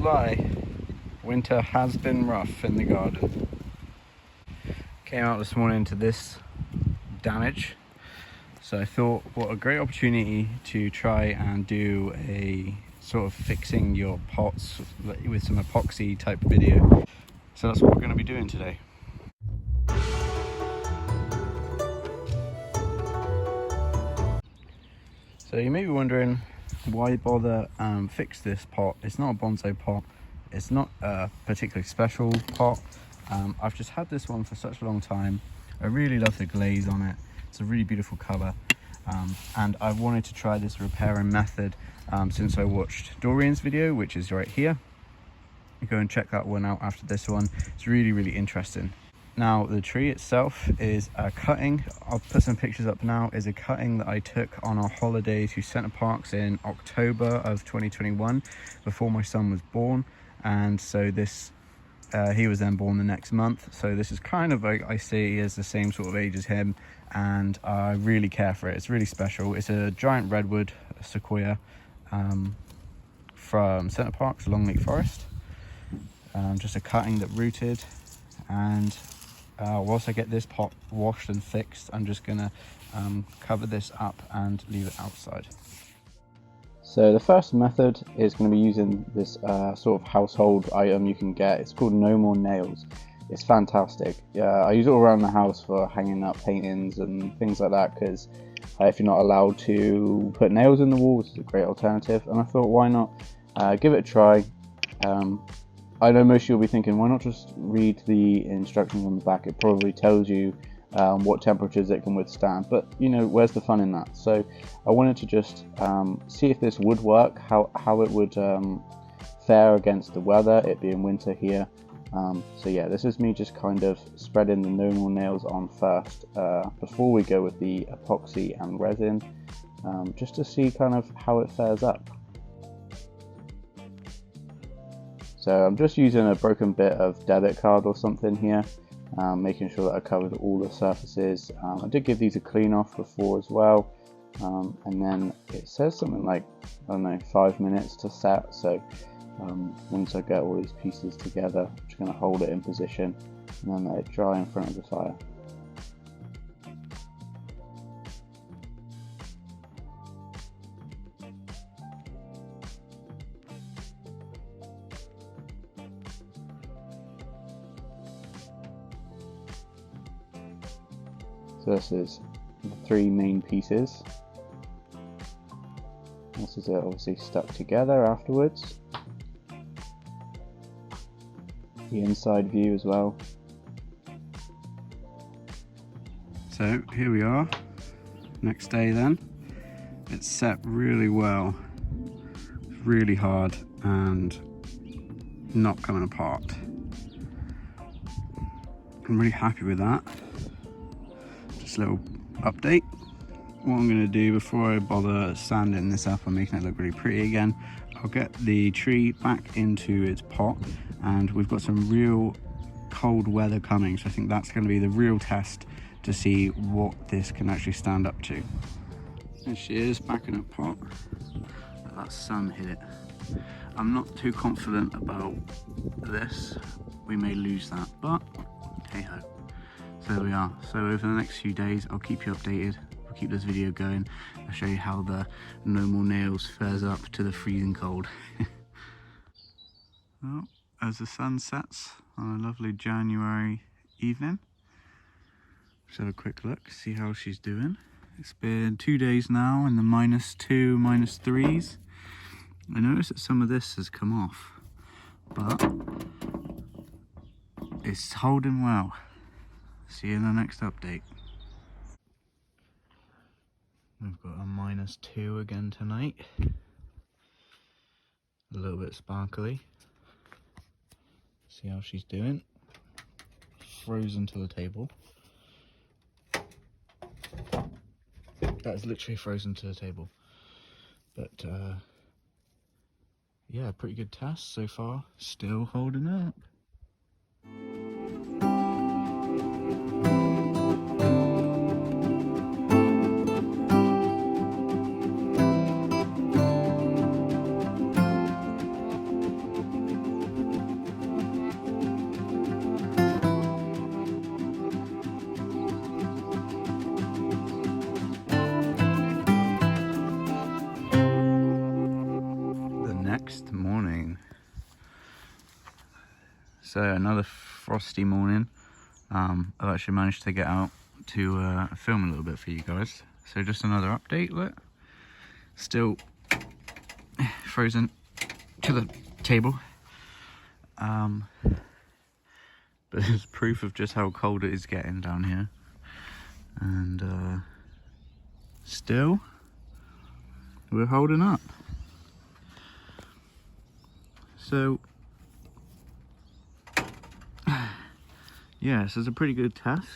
lie, winter has been rough in the garden. Came out this morning to this damage, so I thought what a great opportunity to try and do a sort of fixing your pots with some epoxy type video. So that's what we're going to be doing today. So you may be wondering, why bother fix this pot? It's not a bonsai pot, it's not a particularly special pot. I've just had this one for such a long time. I really love the glaze on it. It's a really beautiful colour, and I've wanted to try this repairing method since I watched Dorian's video, which is right here. You go and check that one out after this one. It's really interesting. Now the tree itself is a cutting, I'll put some pictures up now, is a cutting that I took on our holiday to Centre Parks in October of 2021 before my son was born. And so this he was then born the next month, so this is kind of like, I say he is the same sort of age as him, and I really care for it. It's really special. It's a giant redwood sequoia from Centre Parks along Lake Forest. Just a cutting that rooted, and whilst I get this pot washed and fixed, I'm just gonna cover this up and leave it outside. So the first method is going to be using this sort of household item you can get. It's called No More Nails. It's fantastic. I use it all around the house for hanging up paintings and things like that, because if you're not allowed to put nails in the walls, it's a great alternative. And I thought, why not give it a try. I know most of you will be thinking, why not just read the instructions on the back? It probably tells you what temperatures it can withstand, but you know, where's the fun in that? So I wanted to just see if this would work, how it would fare against the weather, it being winter here. So yeah, this is me just kind of spreading the No More Nails on first before we go with the epoxy and resin, just to see kind of how it fares up. So I'm just using a broken bit of debit card or something here, making sure that I covered all the surfaces. I did give these a clean off before as well, and then it says something like, I don't know, 5 minutes to set. So once I get all these pieces together, I'm just going to hold it in position and then let it dry in front of the fire. So this is the three main pieces. This is obviously stuck together afterwards. The inside view as well. So here we are, next day then. It's set really well, really hard and not coming apart. I'm really happy with that. Just a little update. What I'm going to do before I bother sanding this up and making it look really pretty again, I'll get the tree back into its pot, and we've got some real cold weather coming, so I think that's going to be the real test to see what this can actually stand up to. There she is, back in her pot. That sun hit it. I'm not too confident about this. We may lose that, but hey ho. So there we are. So over the next few days, I'll keep you updated. I'll keep this video going. I'll show you how the No More Nails fares up to the freezing cold. Well, as the sun sets on a lovely January evening, let's have a quick look, see how she's doing. It's been 2 days now in the -2, -3s. I noticed that some of this has come off, but it's holding well. See you in the next update. We've got a -2 again tonight. A little bit sparkly. See how she's doing. Frozen to the table. That's literally frozen to the table. But yeah, pretty good test so far. Still holding up. next morning. So another frosty morning. I've actually managed to get out to film a little bit for you guys. So just another update. Look, still frozen to the table. But there's proof of just how cold it is getting down here. And still, we're holding up. So yeah, this is a pretty good test.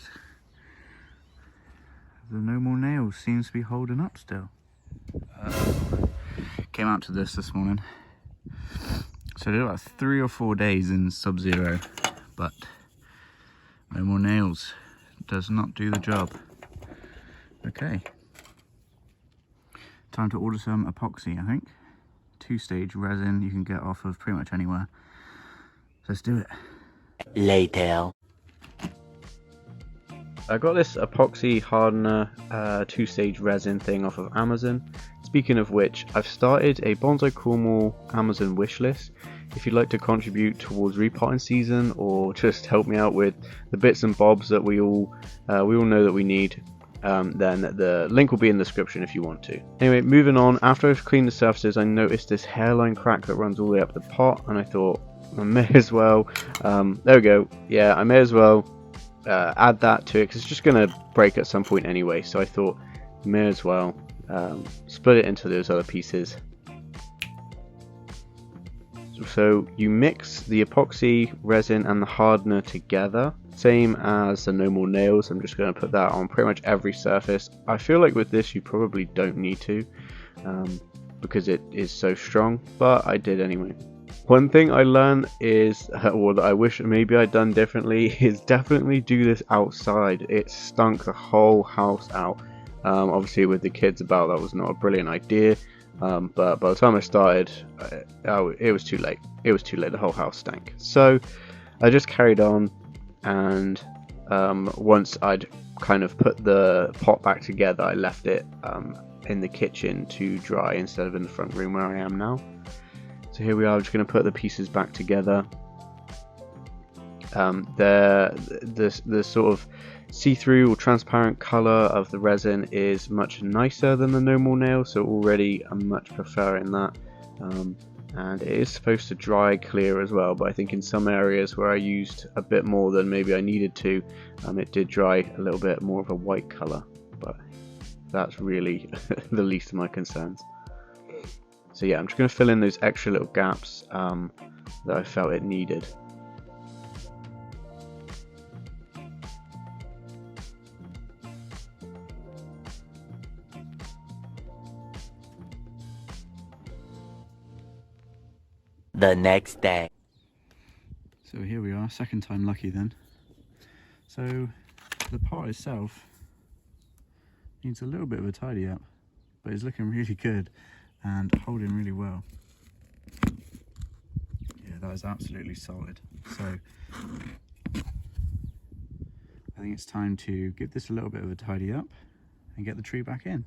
The no more nails seems to be holding up still. Came out to this morning. So I did about 3 or 4 days in sub-zero, but no more nails does not do the job. Okay, time to order some epoxy, I think. 2-stage resin you can get off of pretty much anywhere. So let's do it. Later. I got this epoxy hardener 2-stage resin thing off of Amazon. Speaking of which, I've started a Bonsai Cornwall Amazon wish list. If you'd like to contribute towards repotting season, or just help me out with the bits and bobs that we all know that we need, then the link will be in the description if you want to. Anyway, moving on. After I've cleaned the surfaces, I noticed this hairline crack that runs all the way up the pot, and I thought I may as well. There we go. Yeah, I may as well add that to it because it's just going to break at some point anyway. So I thought may as well split it into those other pieces. So you mix the epoxy resin and the hardener together, same as the no more nails. I'm just going to put that on pretty much every surface. I feel like with this you probably don't need to because it is so strong, but I did anyway. One thing I learned is, or that I wish maybe I'd done differently, is definitely do this outside. It stunk the whole house out. Obviously with the kids about, that was not a brilliant idea. But by the time I started, it was too late. It was too late. The whole house stank. So I just carried on, and once I'd kind of put the pot back together, I left it in the kitchen to dry instead of in the front room where I am now. So here we are. I'm just going to put the pieces back together. The sort of see-through or transparent color of the resin is much nicer than the no more nail, so already I'm much preferring that. And it is supposed to dry clear as well, but I think in some areas where I used a bit more than maybe I needed to, it did dry a little bit more of a white color, but that's really the least of my concerns. So yeah, I'm just going to fill in those extra little gaps that I felt it needed. The next day. So here we are, second time lucky then. So the pot itself needs a little bit of a tidy up, but it's looking really good and holding really well. Yeah, that is absolutely solid. So I think it's time to give this a little bit of a tidy up and get the tree back in.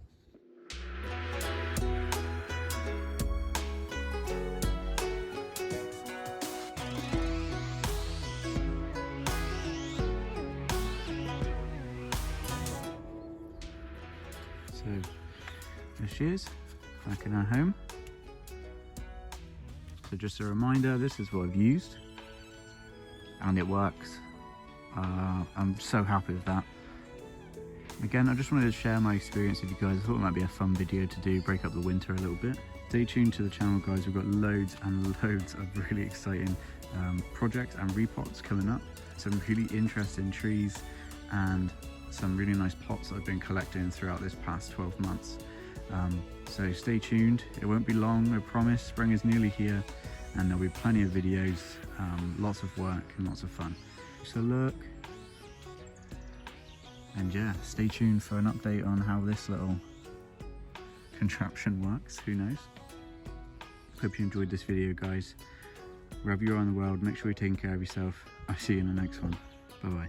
So there she is, back in our home. So just a reminder, this is what I've used and it works. I'm so happy with that. Again, I just wanted to share my experience with you guys. I thought it might be a fun video to do, break up the winter a little bit. Stay tuned to the channel, guys. We've got loads and loads of really exciting projects and repots coming up. Some really interesting trees and some really nice pots that I've been collecting throughout this past 12 months. So stay tuned, it won't be long, I promise. Spring is nearly here and there'll be plenty of videos, lots of work and lots of fun. So look, and yeah, stay tuned for an update on how this little contraption works, who knows. Hope you enjoyed this video, guys. Wherever you are in the world, make sure you're taking care of yourself. I'll see you in the next one. Bye bye.